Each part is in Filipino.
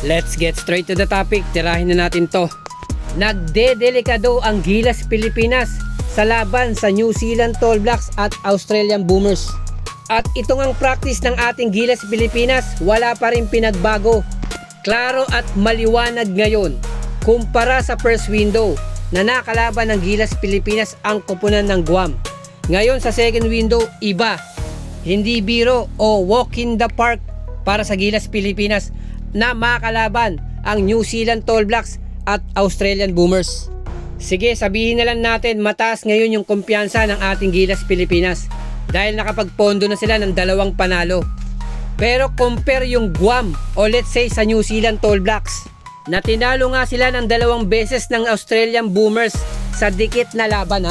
Let's get straight to the topic. Tirahin na natin to. Nagdedelikado ang Gilas Pilipinas sa laban sa New Zealand Tall Blacks at Australian Boomers. At ito ngang practice ng ating Gilas Pilipinas, wala pa rin pinagbago. Klaro at maliwanag ngayon kumpara sa first window na nakalaban ng Gilas Pilipinas ang koponan ng Guam. Ngayon sa second window, iba. Hindi biro o walk in the park para sa Gilas Pilipinas na makalaban ang New Zealand Tall Blacks at Australian Boomers. Sige, sabihin na lang natin mataas ngayon yung kumpiyansa ng ating Gilas Pilipinas dahil nakapagpondo na sila ng 2 panalo. Pero compare yung Guam o let's say sa New Zealand Tall Blacks na tinalo nga sila ng 2 beses ng Australian Boomers sa dikit na laban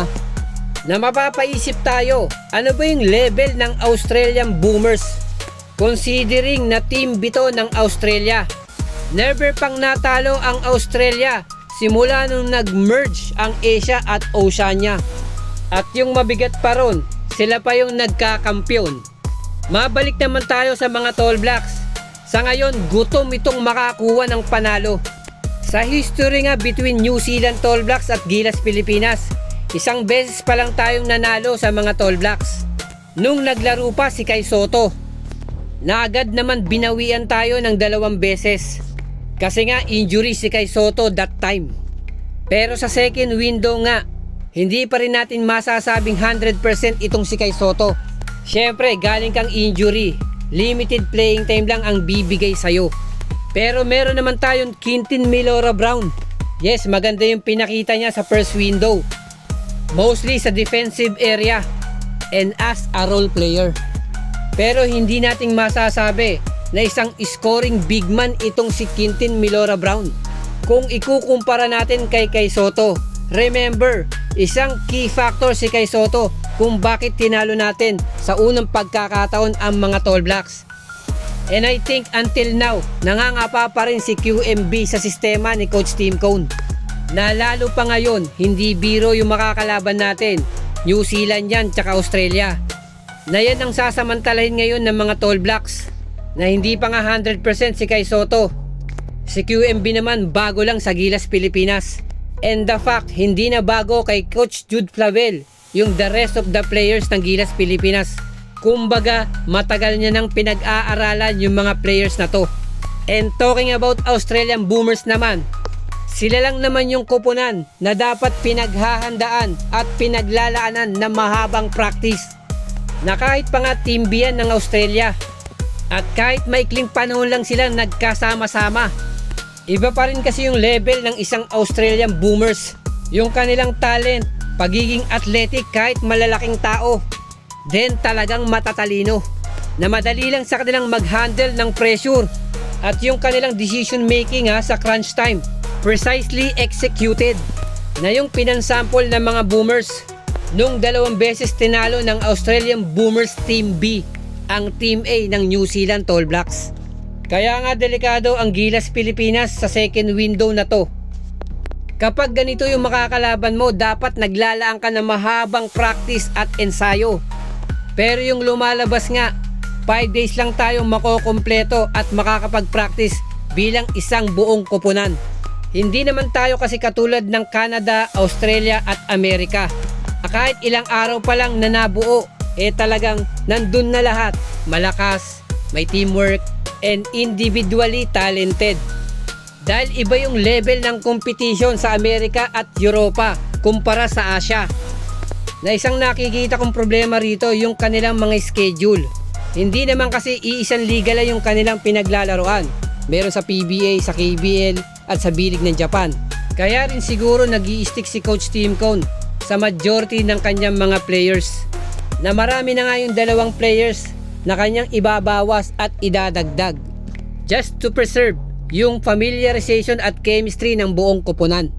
na mapapaisip tayo, ano ba yung level ng Australian Boomers? Considering na team bito ng Australia. Never pang natalo ang Australia simula nung nag-merge ang Asia at Oceania. At yung mabigat pa ron, sila pa yung nagkakampyon. Mabalik naman tayo sa mga Tall Blacks. Sa ngayon, gutom itong makakuha ng panalo. Sa history nga between New Zealand Tall Blacks at Gilas Pilipinas, 1 beses pa lang tayong nanalo sa mga Tall Blacks. Nung naglaro pa si Kai Sotto, na agad naman binawian tayo ng 2 beses. Kasi nga injury si Kai Sotto that time. Pero sa second window nga, hindi pa rin natin masasabing 100% itong si Kai Sotto. Syempre, galing kang injury. Limited playing time lang ang bibigay sa'yo. Pero meron naman tayong Quintin Milora Brown. Yes, maganda yung pinakita niya sa first window. Mostly sa defensive area and as a role player. Pero hindi nating masasabi na isang scoring big man itong si Quintin Milora Brown. Kung ikukumpara natin kay Kai Sotto, remember, isang key factor si Kai Sotto kung bakit tinalo natin sa unang pagkakataon ang mga Tall Blacks. And I think until now, nangangapa pa rin si QMB sa sistema ni Coach Tim Cone. Na lalo pa ngayon, hindi biro yung makakalaban natin. New Zealand yan, tsaka Australia. Na yan ang sasamantalahin ngayon ng mga Tall Blacks. Na hindi pa nga 100% si Kai Sotto. Si QMB naman bago lang sa Gilas Pilipinas. And the fact, hindi na bago kay Coach Jude Flavel yung the rest of the players ng Gilas Pilipinas. Kumbaga, matagal niya nang pinag-aaralan yung mga players na to. And talking about Australian Boomers naman, sila lang naman yung koponan na dapat pinaghahandaan at pinaglalaanan ng mahabang practice. Na kahit pa nga team B yan ng Australia at kahit maikling panahon lang sila nagkasama-sama, iba pa rin kasi yung level ng isang Australian Boomers. Yung kanilang talent, pagiging athletic kahit malalaking tao, then talagang matatalino na madali lang sa kanilang mag-handle ng pressure at yung kanilang decision making sa crunch time precisely executed na yung pinansample ng mga Boomers nung 2 beses tinalo ng Australian Boomers Team B ang Team A ng New Zealand Tall Blacks. Kaya nga delikado ang Gilas Pilipinas sa second window na to. Kapag ganito yung makakalaban mo, dapat naglalaan ka ng mahabang practice at ensayo. Pero yung lumalabas nga, 5 days lang tayong makokompleto at makakapag-practice bilang isang buong koponan. Hindi naman tayo kasi katulad ng Canada, Australia at Amerika. Kahit ilang araw pa lang na nabuo, talagang nandun na lahat. Malakas, may teamwork, and individually talented. Dahil iba yung level ng competition sa Amerika at Europa kumpara sa Asia. Na isang nakikita kong problema rito yung kanilang mga schedule. Hindi naman kasi iisang liga lang yung kanilang pinaglalaroan. Meron sa PBA, sa KBL at sa bilig ng Japan. Kaya rin siguro nag-i-stick si Coach Tim Cone sa majority ng kanyang mga players. Na marami na nga yung 2 players na kanyang ibabawas at idadagdag. Just to preserve yung familiarization at chemistry ng buong koponan.